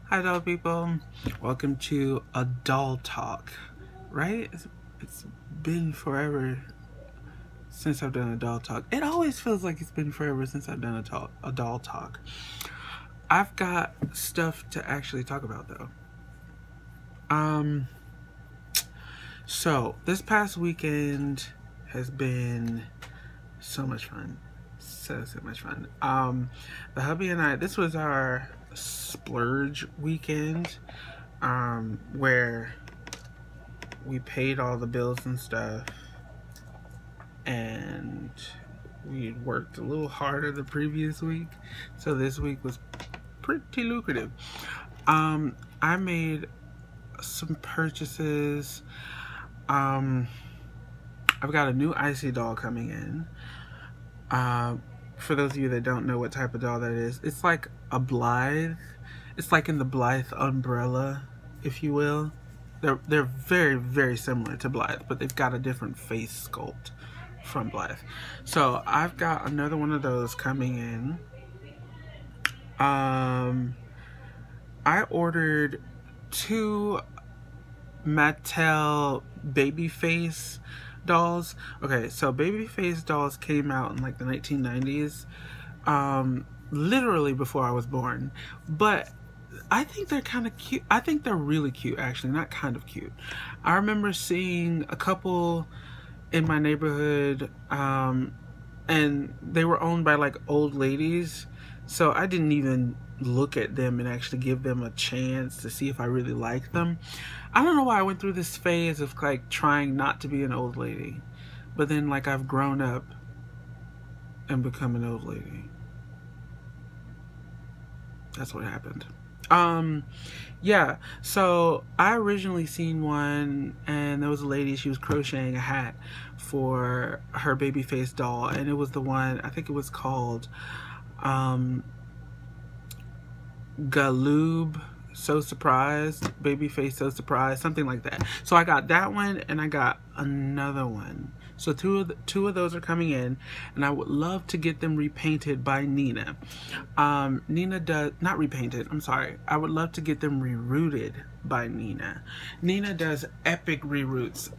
Hi, doll people. Welcome to a doll talk. Right? It's been forever since I've done a doll talk. It always feels like it's been forever since I've done a doll talk. I've got stuff to actually talk about though. So this past weekend has been so much fun. So much fun. The hubby and I, this was our splurge weekend, where we paid all the bills and stuff, and we worked a little harder the previous week, so this week was pretty lucrative. I made some purchases. I've got a new icy doll coming in. For those of you that don't know what type of doll that is, it's like a Blythe. It's like in the Blythe umbrella, if you will. They're very, very similar to Blythe, but they've got a different face sculpt from Blythe. So I've got another one of those coming in. I ordered 2 Mattel Babyface dolls. Okay, so Babyface dolls came out in like the 1990s, literally before I was born, but I think they're kind of cute. I think they're really cute, actually, not kind of cute. I remember seeing a couple in my neighborhood, and they were owned by like old ladies, so I didn't even look at them and actually give them a chance to see if I really liked them. I don't know why I went through this phase of like trying not to be an old lady, but then like I've grown up and become an old lady. That's what happened. Yeah, so I originally seen one, and there was a lady, she was crocheting a hat for her Babyface doll, and it was the one, I think it was called Galoob So Surprised, Babyface So Surprised, something like that. So I got that one, and I got another one. So two of those are coming in, and I would love to get them repainted by Nina. Nina does not repainted. I'm sorry. I would love to get them rerooted by Nina. Nina does epic reroots.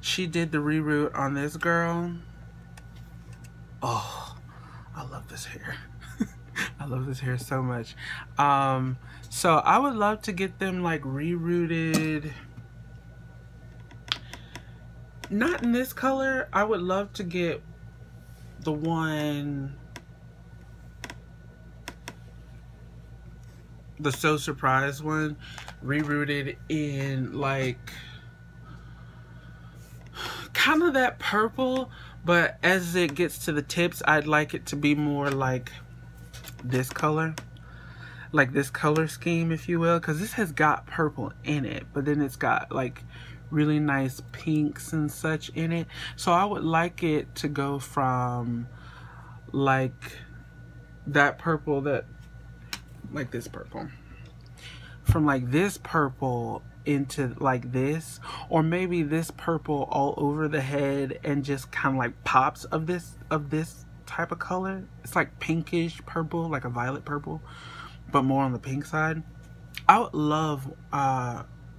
She did the reroot on this girl. Oh, I love this hair. I love this hair so much. So I would love to get them like rerooted. Not in this color. I would love to get the one, the So Surprised one, rerooted in like kind of that purple, but as it gets to the tips, I'd like it to be more like this color, like this color scheme, if you will, because this has got purple in it, but then it's got like really nice pinks and such in it. So I would like it to go from like that purple, that like this purple, from like this purple into like this, or maybe this purple all over the head and just kind of like pops of this type of color. It's like pinkish purple, like a violet purple, but more on the pink side. I would love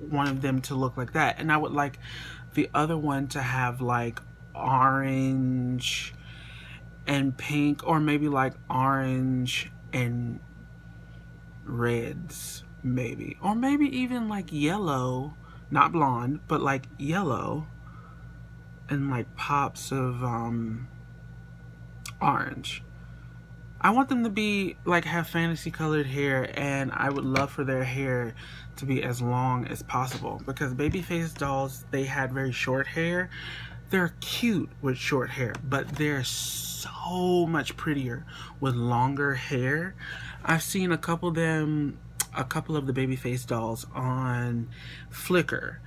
one of them to look like that, and I would like the other one to have like orange and pink, or maybe like orange and reds, maybe, or maybe even like yellow, not blonde, but like yellow and like pops of orange. I want them to be like have fantasy colored hair, and I would love for their hair to be as long as possible, because Babyface dolls, they had very short hair. They're cute with short hair, but they're so much prettier with longer hair. I've seen a couple of the Babyface dolls on Flickr,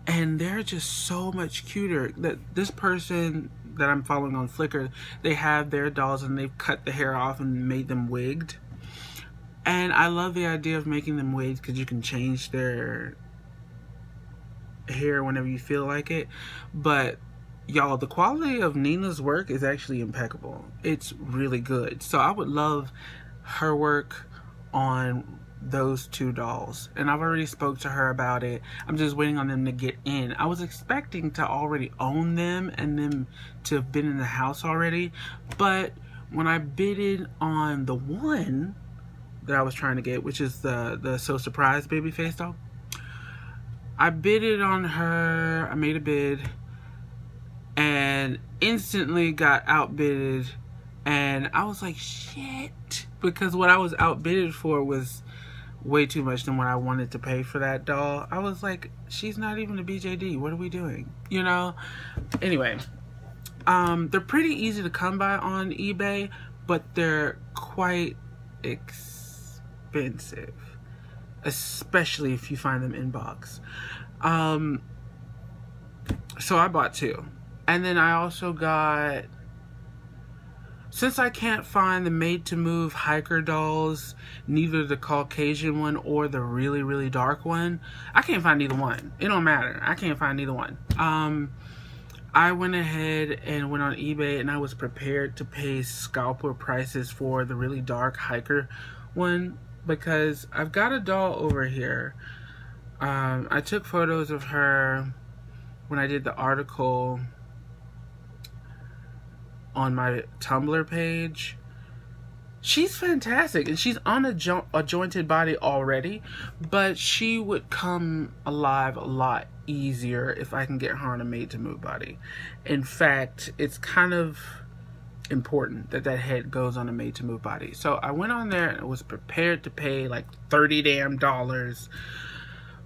and they're just so much cuter. That this person that I'm following on Flickr, they have their dolls and they've cut the hair off and made them wigged. And I love the idea of making them wigs, because you can change their hair whenever you feel like it. But y'all, the quality of Nina's work is actually impeccable. It's really good. So I would love her work on those two dolls, and I've already spoke to her about it. I'm just waiting on them to get in. I was expecting to already own them and them to have been in the house already, but when I bidded on the one that I was trying to get, which is the So Surprised baby face doll, I bidded on her. I made a bid and instantly got outbidded, and I was like, shit, because what I was outbidded for was way too much than what I wanted to pay for that doll. I was like, she's not even a BJD. What are we doing? You know? Anyway, they're pretty easy to come by on eBay, but they're quite expensive, especially if you find them in box. So I bought two. And then I also got, since I can't find the made-to-move hiker dolls, neither the Caucasian one or the really, really dark one, I can't find either one. It don't matter. I can't find either one. I went ahead and went on eBay, and I was prepared to pay scalper prices for the really dark hiker one, because I've got a doll over here. I took photos of her when I did the article on my Tumblr page. She's fantastic, and she's on a jointed body already, but she would come alive a lot easier if I can get her on a made-to-move body. In fact, it's kind of important that that head goes on a made-to-move body. So I went on there and I was prepared to pay like $30 damn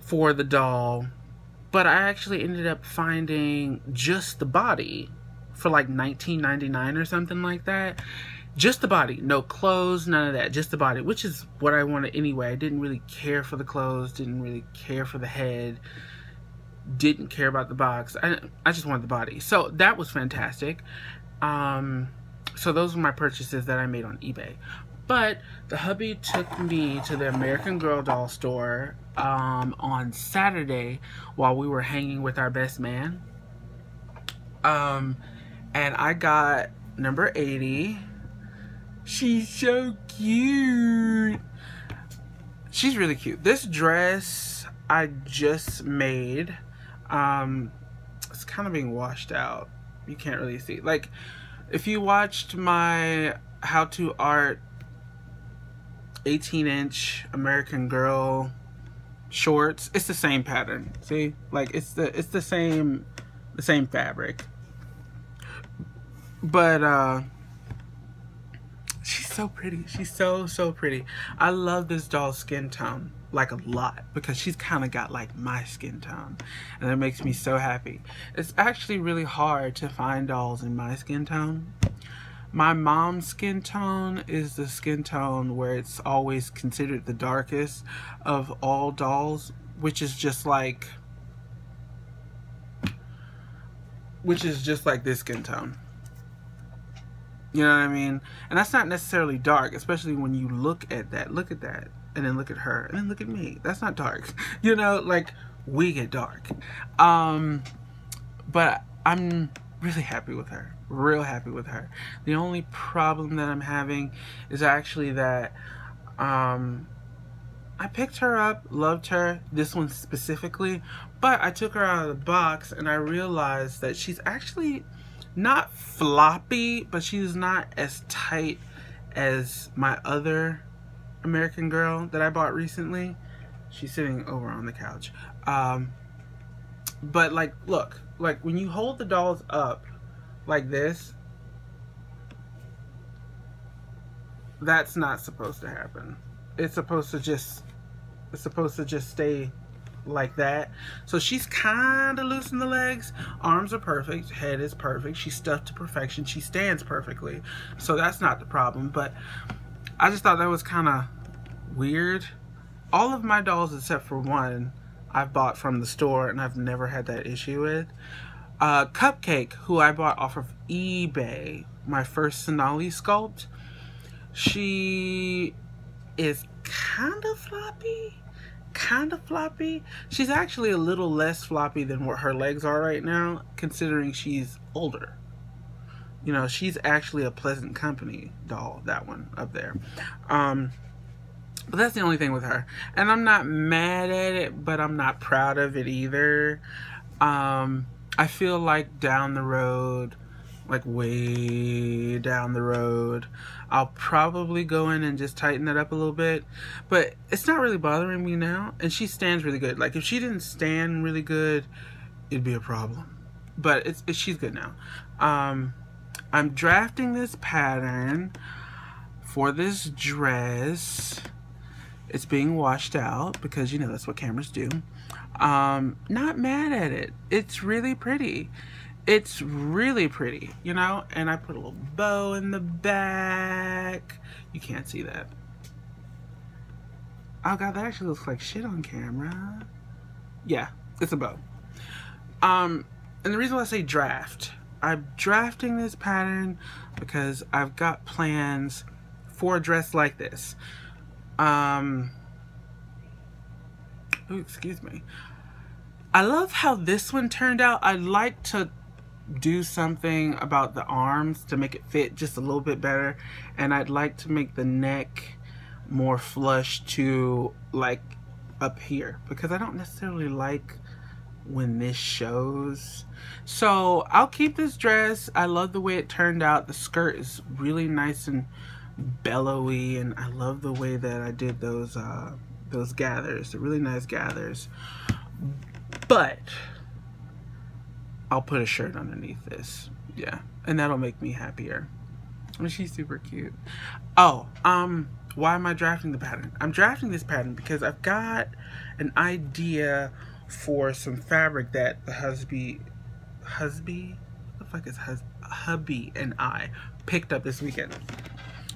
for the doll, but I actually ended up finding just the body for like $19.99 or something like that. Just the body, no clothes, none of that, just the body, which is what I wanted anyway. I didn't really care for the clothes, didn't really care for the head, didn't care about the box. I just wanted the body. So that was fantastic. So those were my purchases that I made on eBay. But the hubby took me to the American Girl doll store on Saturday while we were hanging with our best man. And I got number 80. She's so cute. She's really cute. This dress I just made. It's kind of being washed out. You can't really see. Like, if you watched my how to art 18-inch American Girl shorts, it's the same pattern. See? Like, it's the same fabric. But she's so pretty. She's so pretty. I love this doll's skin tone, like, a lot, because she's kind of got like my skin tone, and it makes me so happy. It's actually really hard to find dolls in my skin tone. My mom's skin tone is the skin tone where it's always considered the darkest of all dolls, which is just like this skin tone. You know what I mean? And that's not necessarily dark, especially when you look at that, and then look at her, and then look at me. That's not dark. You know, like, we get dark. But I'm really happy with her. Real happy with her. The only problem that I'm having is actually that I picked her up, loved her, this one specifically, but I took her out of the box and I realized that she's actually not floppy, but she's not as tight as my other American Girl that I bought recently. She's sitting over on the couch. But like, look, like when you hold the dolls up like this, that's not supposed to happen. It's supposed to just stay like that. So she's kind of loose in the legs. Arms are perfect. Head is perfect. She's stuffed to perfection. She stands perfectly. So that's not the problem. But I just thought that was kind of weird. All of my dolls except for one I've bought from the store, and I've never had that issue with. Cupcake, who I bought off of eBay, my first Sonali sculpt, she is kind of floppy. She's actually a little less floppy than what her legs are right now, considering she's older. You know, she's actually a pleasant company doll, that one up there. But that's the only thing with her. And I'm not mad at it, but I'm not proud of it either. I feel like down the road, like way down the road, I'll probably go in and just tighten it up a little bit. But it's not really bothering me now. And she stands really good. Like, if she didn't stand really good, it'd be a problem. But she's good now. I'm drafting this pattern for this dress. It's being washed out because, you know, that's what cameras do. Not mad at it. It's really pretty. It's really pretty, you know? And I put a little bow in the back. You can't see that. Oh God, that actually looks like shit on camera. Yeah, it's a bow. And the reason why I say draft, I'm drafting this pattern because I've got plans for a dress like this. Excuse me. I love how this one turned out. I'd like to do something about the arms to make it fit just a little bit better. And I'd like to make the neck more flush to like up here, because I don't necessarily like when this shows. So I'll keep this dress. I love the way it turned out. The skirt is really nice and bellowy, and I love the way that I did those gathers. They're really nice gathers. But I'll put a shirt underneath this. Yeah, and that'll make me happier. I mean, she's super cute. Oh, why am I drafting the pattern? I'm drafting this pattern because I've got an idea for some fabric that the hubby and I picked up this weekend.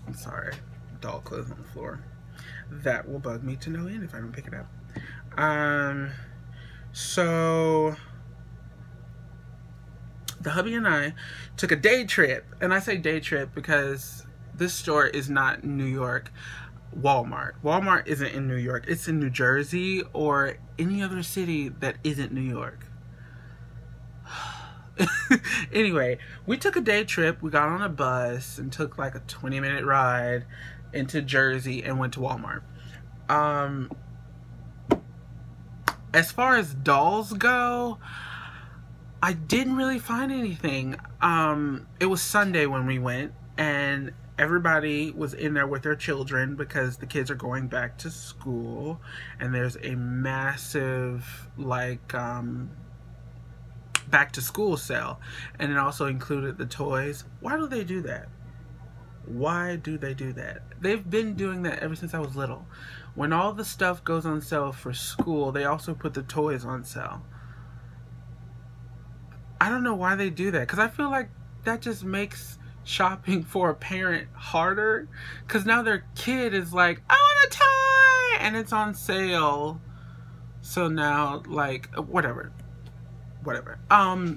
I'm sorry, doll clothes on the floor. That will bug me to no end if I don't pick it up. So the hubby and I took a day trip, and I say day trip because this store is not New York. Walmart isn't in New York. It's in New Jersey or any other city that isn't New York. Anyway, we took a day trip. We got on a bus and took like a 20-minute ride into Jersey and went to Walmart. As far as dolls go, I didn't really find anything. It was Sunday when we went, and everybody was in there with their children because the kids are going back to school, and there's a massive like back to school sale, and it also included the toys. Why do they do that? Why do they do that? They've been doing that ever since I was little. When all the stuff goes on sale for school, they also put the toys on sale. I don't know why they do that, because I feel like that just makes shopping for a parent harder, because now their kid is like, I want a toy, and it's on sale. So now, like, whatever.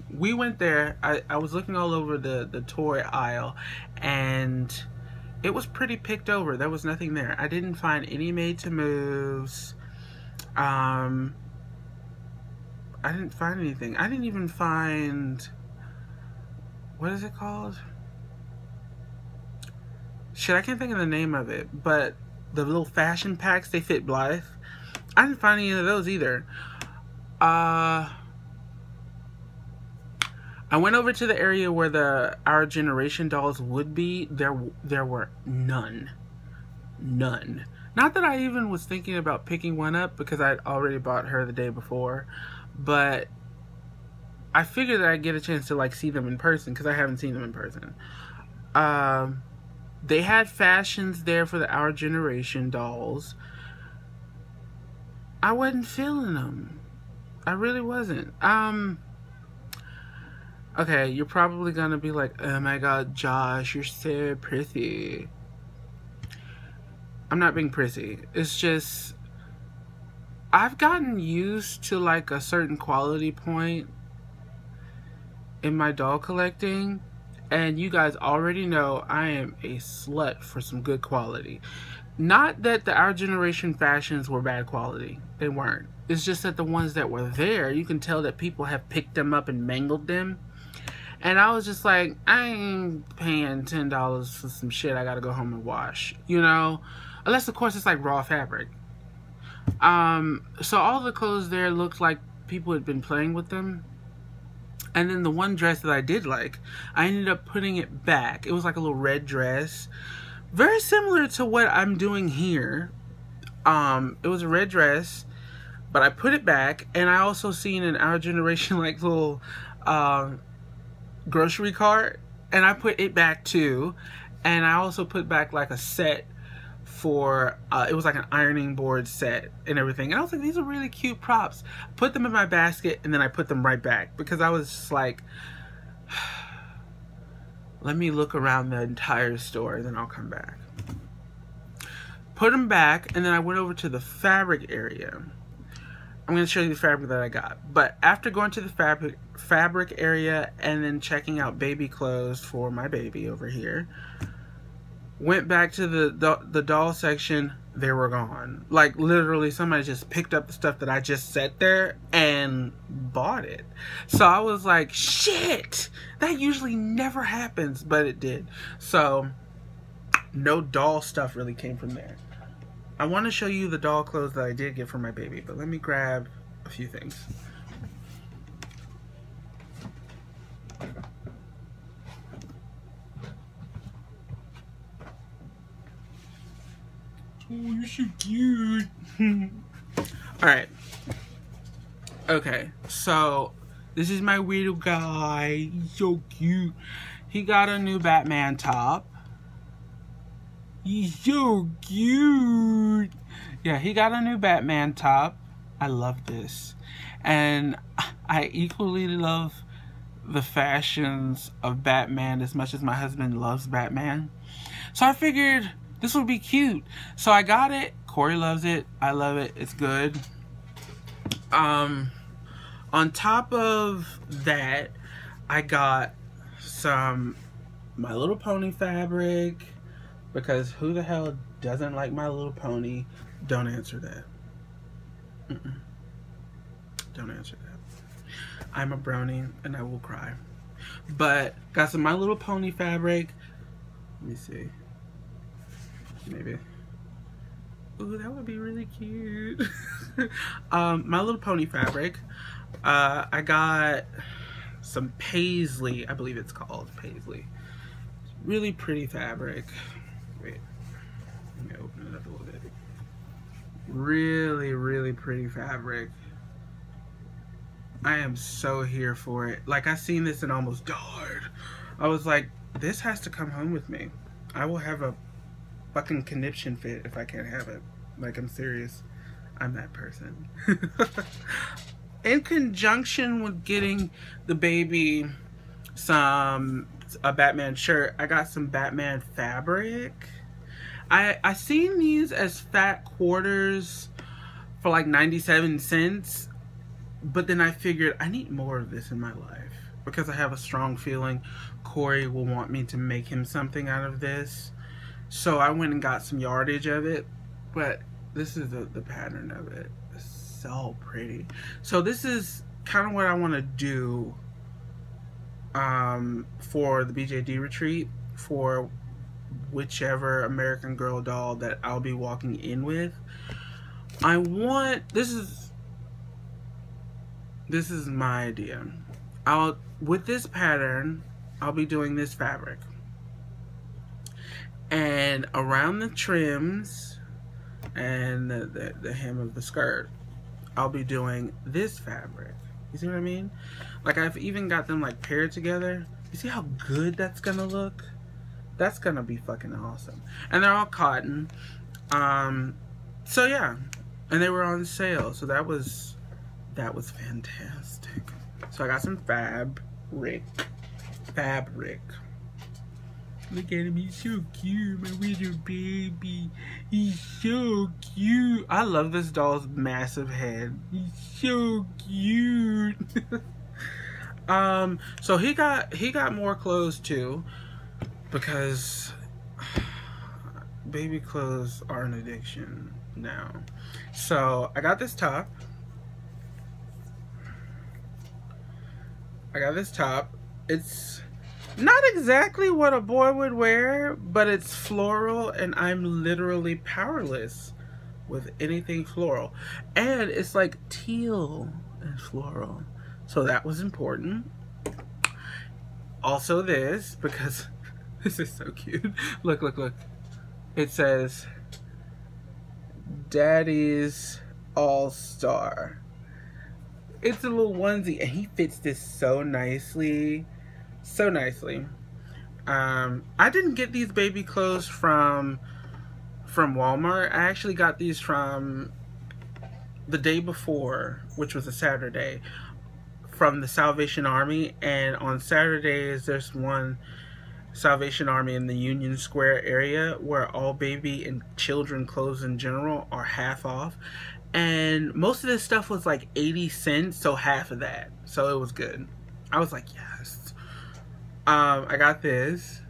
We went there. I was looking all over the toy aisle, and it was pretty picked over. There was nothing there. I didn't find any made to moves. I didn't find anything. I didn't even find, what is it called? Shit, I can't think of the name of it, but the little fashion packs, they fit Blythe. I didn't find any of those either. I went over to the area where the Our Generation dolls would be. There were none. None. Not that I even was thinking about picking one up, because I'd already bought her the day before. But I figured that I'd get a chance to like see them in person, because I haven't seen them in person. They had fashions there for the Our Generation dolls. I wasn't feeling them. I really wasn't. Okay, you're probably gonna be like, oh my god, Josh, you're so pretty. I'm not being prissy. It's just, I've gotten used to like a certain quality point in my doll collecting, and you guys already know I am a slut for some good quality. Not that the Our Generation fashions were bad quality. They weren't. It's just that the ones that were there, you can tell that people have picked them up and mangled them. And I was just like, I ain't paying $10 for some shit I gotta go home and wash, you know? Unless, of course, it's like raw fabric. So all the clothes there looked like people had been playing with them. And then the one dress that I did like, I ended up putting it back. It was like a little red dress. Very similar to what I'm doing here. It was a red dress, but I put it back. And I also seen in our generation like little grocery cart, and I put it back too. And I also put back like a set for it was like an ironing board set and everything, and I was like, these are really cute props. Put them in my basket, and then I put them right back because I was just like, let me look around the entire store and then I'll come back. Put them back, and then I went over to the fabric area. I'm going to show you the fabric that I got. But after going to the fabric area and then checking out baby clothes for my baby over here, went back to the doll section. They were gone. Like, literally, somebody just picked up the stuff that I just set there and bought it. So I was like, shit! That usually never happens, but it did. So, no doll stuff really came from there. I want to show you the doll clothes that I did get for my baby, but let me grab a few things. Oh, you're so cute. Alright. Okay, so this is my little guy. He's so cute. He got a new Batman top. He's so cute. Yeah, he got a new Batman top. I love this. And I equally love the fashions of Batman as much as my husband loves Batman. So I figured this would be cute. So I got it. Corey loves it. I love it. It's good. On top of that, I got some My Little Pony fabric. Because who the hell doesn't like My Little Pony? Don't answer that. Don't answer that. I'm a brownie and I will cry. But got some My Little Pony fabric. Let me see. Maybe. Ooh, that would be really cute. My Little Pony fabric. I got some paisley. I believe it's called paisley. Really pretty fabric. Wait. Let me open it up a little bit. Really, really pretty fabric. I am so here for it. Like, I seen this and almost died. I was like, this has to come home with me. I will have a fucking conniption fit if I can't have it. Like, I'm serious. I'm that person. In conjunction with getting the baby a Batman shirt, I got some Batman fabric. I seen these as fat quarters for like 97 cents. But then I figured I need more of this in my life. Because I have a strong feeling Corey will want me to make him something out of this. So I went and got some yardage of it. But this is the pattern of it. It's so pretty. So this is kind of what I want to do for the BJD retreat. For whichever American Girl doll that I'll be walking in with. I want... This is my idea. With this pattern, I'll be doing this fabric. And around the trims and the hem of the skirt, I'll be doing this fabric. You see what I mean? Like, I've even got them like paired together. You see how good that's gonna look? That's gonna be fucking awesome. And they're all cotton. So yeah. And they were on sale. So that was fantastic. So I got some fabric. Look at him, he's so cute, my little baby. He's so cute. I love this doll's massive head. He's so cute. So he got more clothes too, because baby clothes are an addiction now. So I got this top. It's not exactly what a boy would wear, but it's floral, and I'm literally powerless with anything floral. And it's like teal and floral. So that was important. Also this, because this is so cute. Look, look, look. It says, Daddy's All-Star. It's a little onesie, and he fits this so nicely. So nicely. I didn't get these baby clothes from Walmart. I actually got these from the day before, which was a Saturday, from the Salvation Army. And on Saturdays, there's one Salvation Army in the Union Square area where all baby and children clothes in general are half off. And most of this stuff was like 80 cents, so half of that. So it was good. I was like, yes. I got this.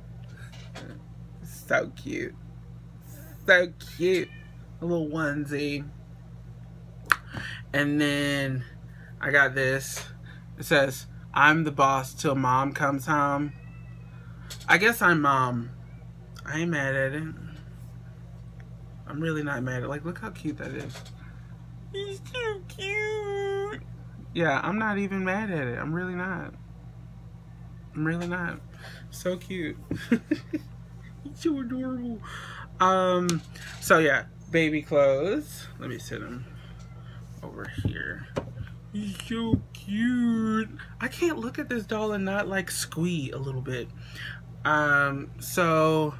So cute. So cute. A little onesie. And then I got this. It says, I'm the boss till mom comes home. I guess I'm mom. I ain't mad at it. I'm really not mad at it. Like, look how cute that is. He's too cute. Yeah, I'm not even mad at it. I'm really not. I'm really not. So cute. He's so adorable. So yeah, baby clothes. Let me sit him over here. He's so cute. I can't look at this doll and not like squee a little bit. So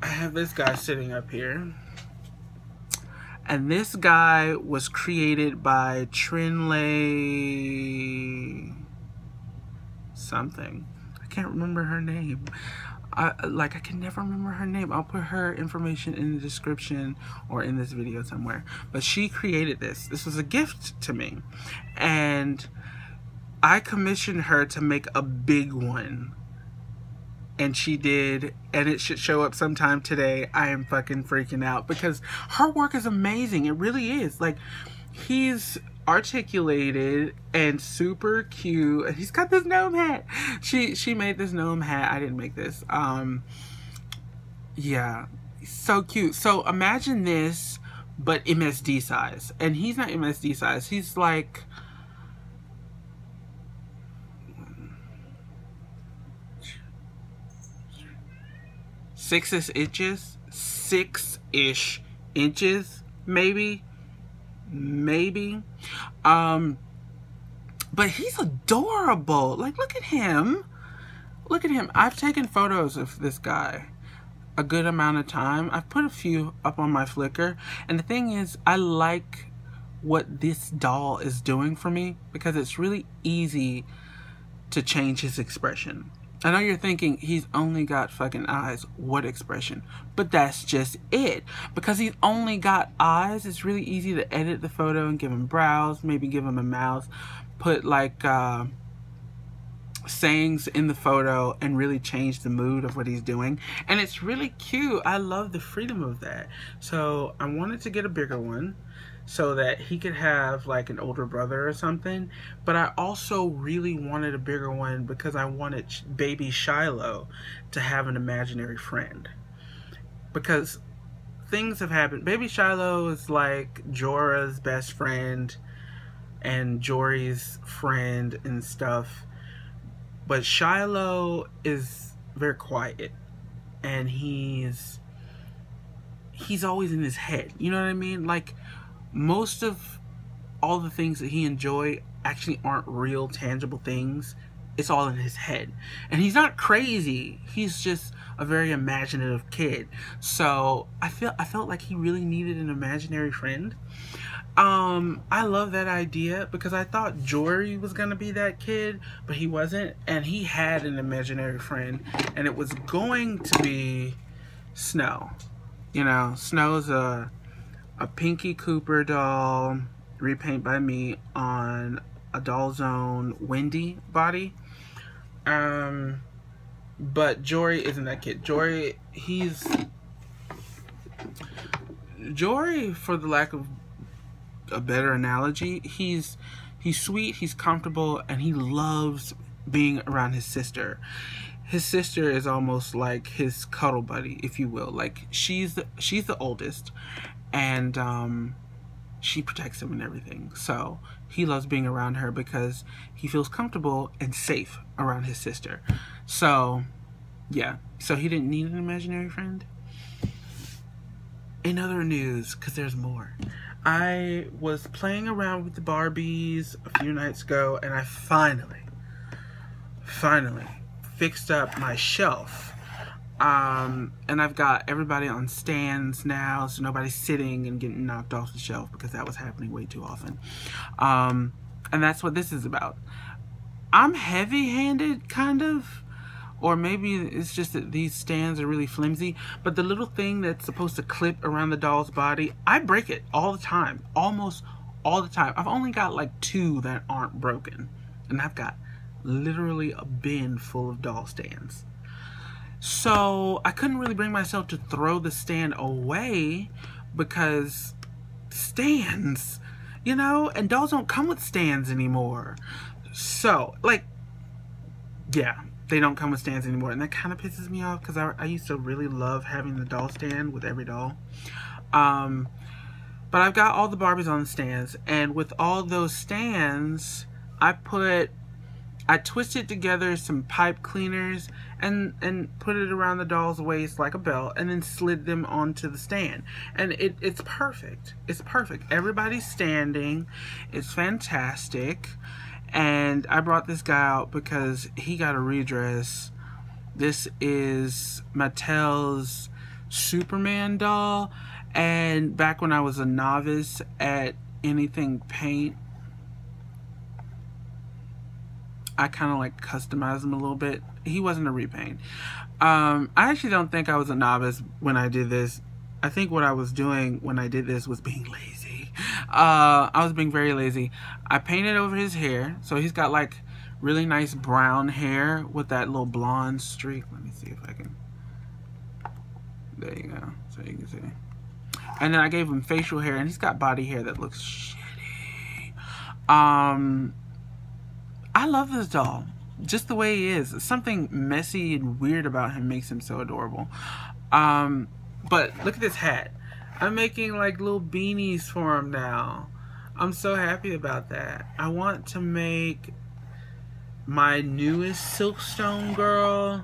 I have this guy sitting up here. And this guy was created by Trinley something. I can't remember her name. I can never remember her name. I'll put her information in the description or in this video somewhere. But she created this. This was a gift to me. And I commissioned her to make a big one. And she did, and it should show up sometime today. I am fucking freaking out because her work is amazing. It really is. Like, he's articulated and super cute, and he's got this gnome hat. She made this gnome hat. I didn't make this. Yeah, so cute. So imagine this, but MSD size, and he's not MSD size. He's like 6-ish inches, 6-ish inches, maybe. But he's adorable. Like, look at him. Look at him. I've taken photos of this guy a good amount of time. I've put a few up on my Flickr. And the thing is, I like what this doll is doing for me because it's really easy to change his expression. I know you're thinking, he's only got fucking eyes. What expression? But that's just it. Because he's only got eyes, it's really easy to edit the photo and give him brows, maybe give him a mouth, put like sayings in the photo and really change the mood of what he's doing. And it's really cute. I love the freedom of that. So I wanted to get a bigger one so that he could have like an older brother or something. But I also really wanted a bigger one because I wanted baby Shiloh to have an imaginary friend. Because things have happened. Baby Shiloh is like Jorah's best friend and Jory's friend and stuff. But Shiloh is very quiet. And he's always in his head. You know what I mean? Like, most of all the things that he enjoys actually aren't real tangible things. It's all in his head. And he's not crazy. He's just a very imaginative kid. So I felt like he really needed an imaginary friend. I love that idea because I thought Jory was gonna be that kid, but he wasn't. And he had an imaginary friend, and it was going to be Snow. You know, Snow's a Pinky Cooper doll, repaint by me on a Doll Zone Wendy body. But Jory isn't that kid. Jory, for the lack of a better analogy, he's sweet, he's comfortable, and he loves being around his sister. His sister is almost like his cuddle buddy, if you will. Like, she's the oldest, and she protects him and everything. So he loves being around her because he feels comfortable and safe around his sister. So yeah, so he didn't need an imaginary friend. In other news, because there's more, I was playing around with the Barbies a few nights ago, and I finally fixed up my shelf. And I've got everybody on stands now, so nobody's sitting and getting knocked off the shelf, because that was happening way too often. And that's what this is about. I'm heavy-handed, kind of. Or maybe it's just that these stands are really flimsy. But the little thing that's supposed to clip around the doll's body, I break it all the time. Almost all the time. I've only got like 2 that aren't broken. And I've got literally a bin full of doll stands. So I couldn't really bring myself to throw the stand away, because stands, you know, and dolls don't come with stands anymore. So, like, yeah, they don't come with stands anymore, and that kind of pisses me off, because I used to really love having the doll stand with every doll. But I've got all the Barbies on the stands, and with all those stands, I twisted together some pipe cleaners and put it around the doll's waist like a belt, and then slid them onto the stand. And it's perfect. It's perfect. Everybody's standing. It's fantastic. And I brought this guy out because he got a redress. This is Mattel's Superman doll. And back when I was a novice at anything paint, I kind of like customized him a little bit. He wasn't a repaint. I actually don't think I was a novice when I did this. I think what I was doing when I did this was being lazy. I was being very lazy. I painted over his hair. So he's got like really nice brown hair with that little blonde streak. Let me see if I can. There you go. So you can see. And then I gave him facial hair, and he's got body hair that looks shitty. I love this doll. Just the way he is. Something messy and weird about him makes him so adorable. But look at this hat. I'm making like little beanies for him now. I'm so happy about that. I want to make my newest Silkstone girl.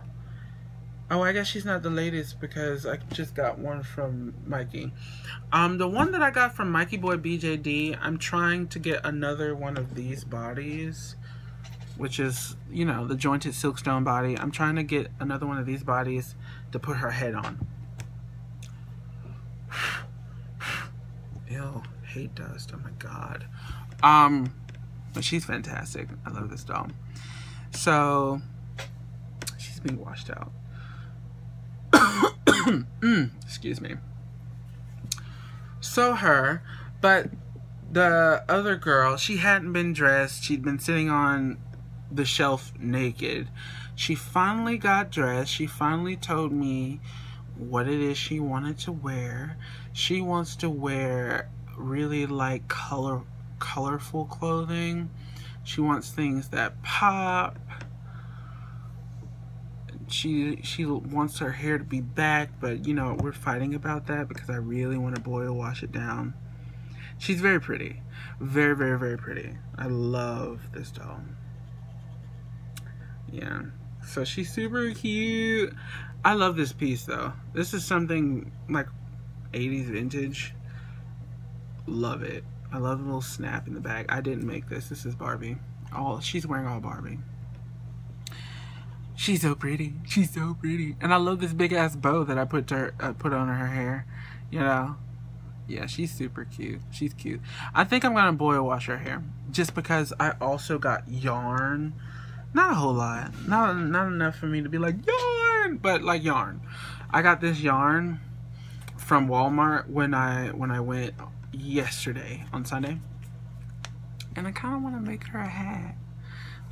Oh, I guess she's not the latest because I just got one from Mikey. The one that I got from Mikey Boy BJD, I'm trying to get another one of these bodies, which is, you know, the jointed Silkstone body. I'm trying to get another one of these bodies to put her head on. Ew, hate dust. Oh my god. But she's fantastic. I love this doll. So she's being washed out. Excuse me. So her, but the other girl, she hadn't been dressed. She'd been sitting on the shelf naked. She finally got dressed. She finally told me what it is she wanted to wear. She wants to wear really like colorful clothing. She wants things that pop. She wants her hair to be back, but you know, we're fighting about that because I really want to boil wash it down. She's very pretty. Very, very, very pretty. I love this doll. Yeah. So she's super cute. I love this piece though. This is something like 80s vintage. Love it. I love the little snap in the back. I didn't make this. This is Barbie. She's wearing all Barbie. She's so pretty. She's so pretty. And I love this big ass bow that I put on her hair. You know? Yeah, she's super cute. She's cute. I think I'm gonna boil wash her hair. Just because I also got yarn. Not a whole lot. Not enough for me to be like, yarn! But like yarn. I got this yarn from Walmart when I went yesterday on Sunday. And I kind of want to make her a hat.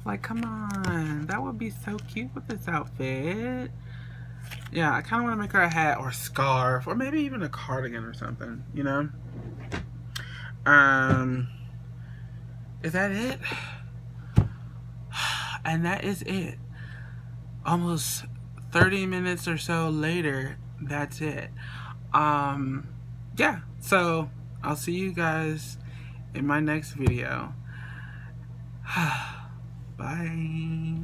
Like, come on. That would be so cute with this outfit. Yeah, I kind of want to make her a hat or a scarf. Or maybe even a cardigan or something. You know? Is that it? And that is it. Almost 30 minutes or so later, that's it. Yeah, so I'll see you guys in my next video. Bye.